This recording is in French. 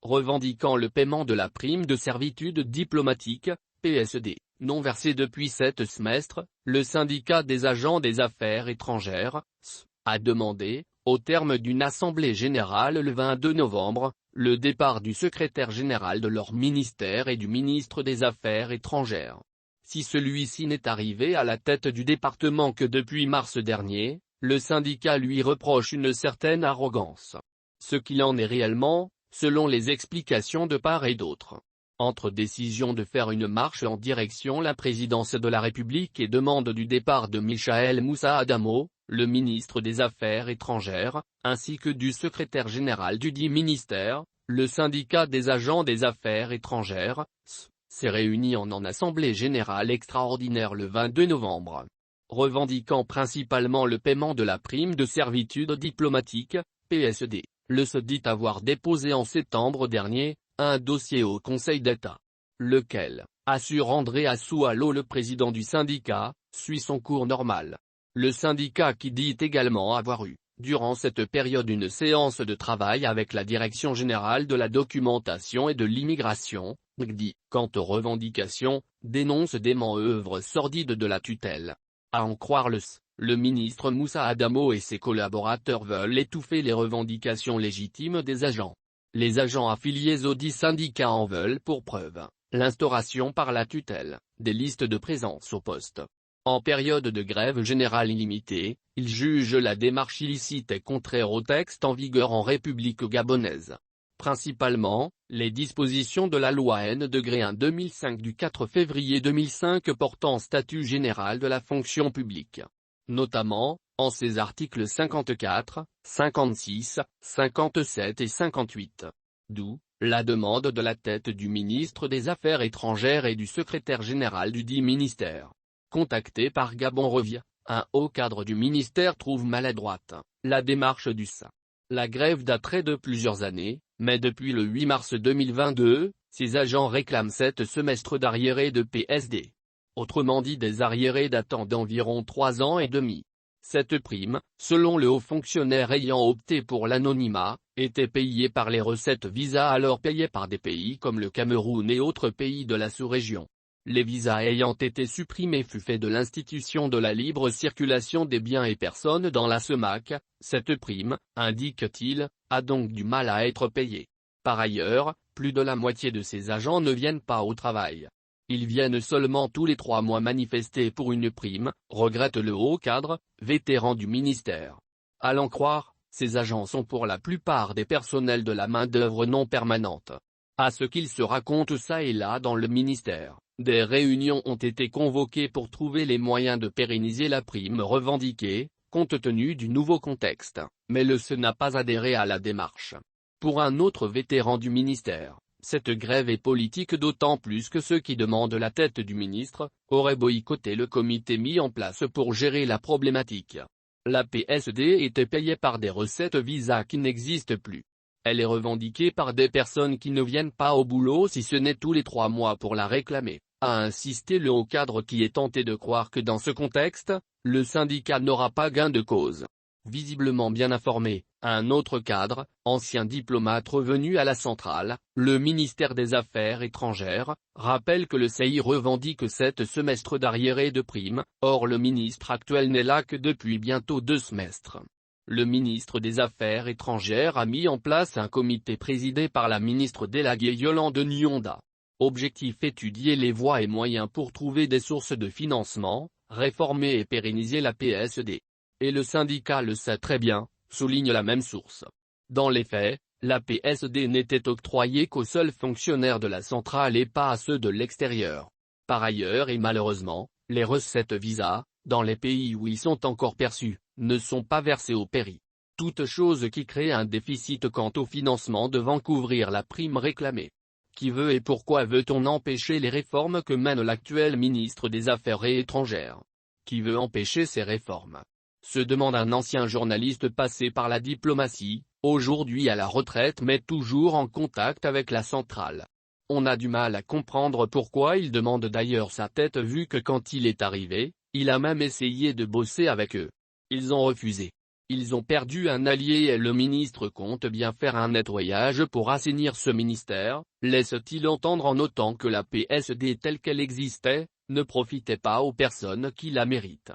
revendiquant le paiement de la prime de servitude diplomatique, PSD, non versée depuis 7 semestres, le syndicat des agents des affaires étrangères, SAE, a demandé, au terme d'une assemblée générale le 22 novembre, le départ du secrétaire général de leur ministère et du ministre des Affaires étrangères. Si celui-ci n'est arrivé à la tête du département que depuis mars dernier, le syndicat lui reproche une certaine arrogance. Ce qu'il en est réellement, selon les explications de part et d'autre. Entre décision de faire une marche en direction la présidence de la République et demande du départ de Michael Moussa Adamo, le ministre des Affaires étrangères, ainsi que du secrétaire général du dit ministère, le syndicat des agents des affaires étrangères, SAE, s'est réuni en assemblée générale extraordinaire le 22 novembre. Revendiquant principalement le paiement de la prime de servitude diplomatique, PSD, le SAE dit avoir déposé en septembre dernier, un dossier au Conseil d'État. Lequel, assure André Assoualo le président du syndicat, suit son cours normal. Le syndicat qui dit également avoir eu, durant cette période une séance de travail avec la Direction générale de la documentation et de l'immigration, DGDI, quant aux revendications, dénonce des manœuvres sordides de la tutelle. À en croire le SAE, le ministre Moussa Adamo et ses collaborateurs veulent étouffer les revendications légitimes des agents. Les agents affiliés au dit syndicat en veulent pour preuve, l'instauration par la tutelle, des listes de présence au poste. En période de grève générale illimitée, ils jugent la démarche illicite et contraire au texte en vigueur en République gabonaise. Principalement, les dispositions de la loi N-1 du 4 février 2005 portant statut général de la fonction publique. Notamment, en ses articles 54, 56, 57 et 58. D'où, la demande de la tête du ministre des Affaires étrangères et du secrétaire général du dit ministère. Contacté par Gabon Revient, un haut cadre du ministère trouve maladroite la démarche du SAE. La grève daterait de plusieurs années, mais depuis le 8 mars 2022, ces agents réclament 7 semestres d'arriérés de PSD. Autrement dit des arriérés datant d'environ 3 ans et demi. Cette prime, selon le haut fonctionnaire ayant opté pour l'anonymat, était payée par les recettes visas alors payées par des pays comme le Cameroun et autres pays de la sous-région. Les visas ayant été supprimés fut fait de l'institution de la libre circulation des biens et personnes dans la CEMAC, cette prime, indique-t-il, a donc du mal à être payée. Par ailleurs, plus de la moitié de ces agents ne viennent pas au travail. Ils viennent seulement tous les 3 mois manifester pour une prime, regrette le haut cadre, vétéran du ministère. À l'en croire, ces agents sont pour la plupart des personnels de la main-d'œuvre non permanente. À ce qu'ils se racontent ça et là dans le ministère, des réunions ont été convoquées pour trouver les moyens de pérenniser la prime revendiquée, compte tenu du nouveau contexte, mais le SAE n'a pas adhéré à la démarche. Pour un autre vétéran du ministère, cette grève est politique d'autant plus que ceux qui demandent la tête du ministre, auraient boycotté le comité mis en place pour gérer la problématique. La PSD était payée par des recettes visa qui n'existent plus. Elle est revendiquée par des personnes qui ne viennent pas au boulot si ce n'est tous les 3 mois pour la réclamer, a insisté le haut cadre qui est tenté de croire que dans ce contexte, le syndicat n'aura pas gain de cause. Visiblement bien informé, un autre cadre, ancien diplomate revenu à la centrale, le ministère des Affaires étrangères, rappelle que le CI revendique 7 semestres d'arriérés de primes, or le ministre actuel n'est là que depuis bientôt 2 semestres. Le ministre des Affaires étrangères a mis en place un comité présidé par la ministre déléguée Yolande Nyonda. Objectif: étudier les voies et moyens pour trouver des sources de financement, réformer et pérenniser la PSD. Et le syndicat le sait très bien, souligne la même source. Dans les faits, la PSD n'était octroyée qu'aux seuls fonctionnaires de la centrale et pas à ceux de l'extérieur. Par ailleurs et malheureusement, les recettes visa, dans les pays où ils sont encore perçus, ne sont pas versées au péri. Toute chose qui crée un déficit quant au financement devant couvrir la prime réclamée. Qui veut et pourquoi veut-on empêcher les réformes que mène l'actuel ministre des Affaires étrangères? Qui veut empêcher ces réformes? Se demande un ancien journaliste passé par la diplomatie, aujourd'hui à la retraite mais toujours en contact avec la centrale. On a du mal à comprendre pourquoi il demande d'ailleurs sa tête vu que quand il est arrivé, il a même essayé de bosser avec eux. Ils ont refusé. Ils ont perdu un allié et le ministre compte bien faire un nettoyage pour assainir ce ministère, laisse-t-il entendre en notant que la PSD telle qu'elle existait, ne profitait pas aux personnes qui la méritent.